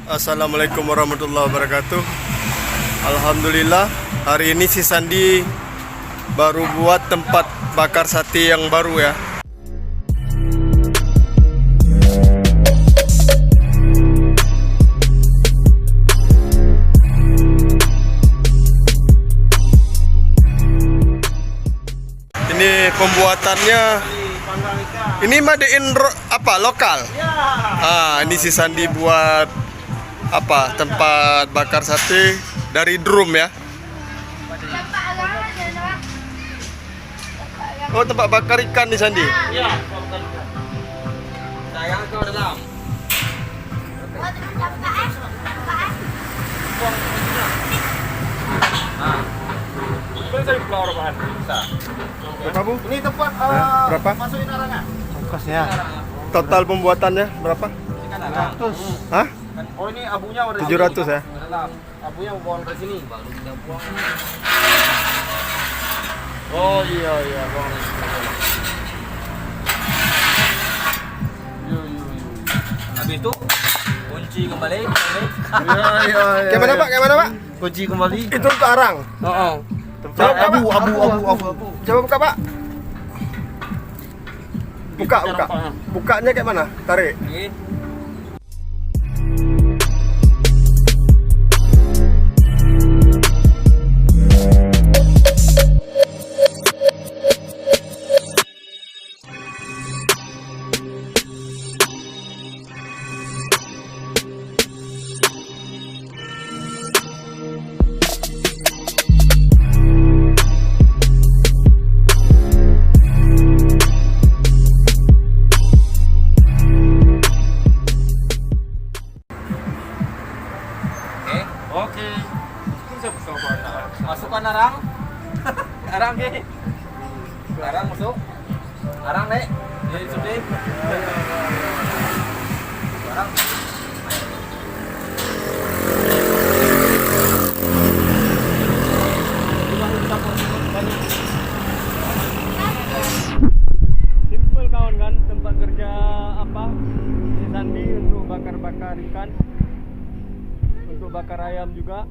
Assalamualaikum warahmatullahi wabarakatuh. Alhamdulillah, hari ini si Sandi baru buat tempat bakar sate yang baru ya. Ini pembuatannya, ini made in apa lokal? Ini si Sandi buat apa, tempat bakar sate dari drum ya. Oh, tempat bakar ikan di Sandi. Iya. Sayang ke dalam. Nah. Boleh cari keluar bahan. Bisa. Berapa, Bu? Ini tempat berapa? masukin arangnya. Ongkosnya. Total pembuatannya berapa? Ikan arang. 700. Hah? Oh, ini abunya udah 700 ya? ke dalam. Abunya buang dari sini. Baru kita buang. Oh iya buang dari sini. Habis itu kunci kembali. Iya. Gimana Pak? Gimana Pak? Kunci kembali. Itu untuk arang. Oh. Coba abu. Coba buka Pak. Buka. Bukanya kayak mana? Tarik. Oke. Oke. Masukkan arang. Arang ke. Arang masuk. Arang dek. Jadi sudah. Arang. Simple kawan kan, tempat kerja apa si Sandi untuk bakar-bakar ikan, untuk bakar ayam juga.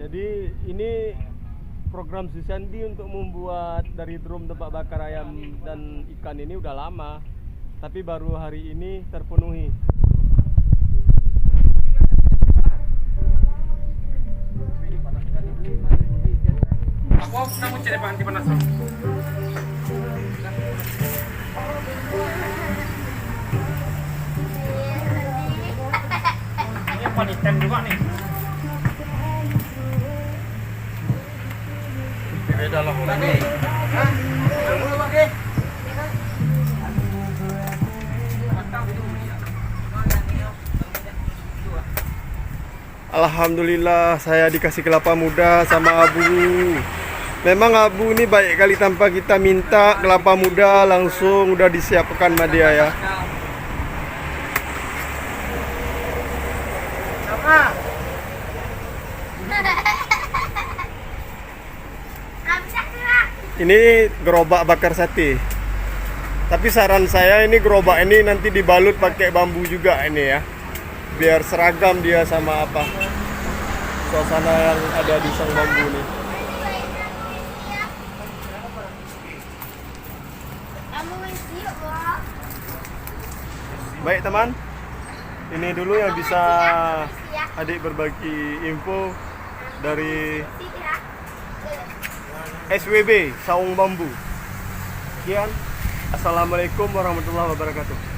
Jadi ini program si Sandi untuk membuat dari drum tempat bakar ayam dan ikan ini udah lama, tapi baru hari ini terpenuhi. Aku kamu cari panti panas. Ini panitem juga nih. Beda lah lagi. Alhamdulillah saya dikasih kelapa muda sama Abu. Memang Abu ini baik kali, tanpa kita minta kelapa muda langsung udah disiapkan sama dia ya. Ini gerobak bakar sate. Tapi saran saya ini gerobak ini nanti dibalut pakai bambu juga ini ya. Biar seragam dia sama apa suasana yang ada di sang bambu nih. Baik teman, ini dulu yang bisa adik berbagi info dari SWB Saung Bambu. Sekian, assalamualaikum warahmatullahi wabarakatuh.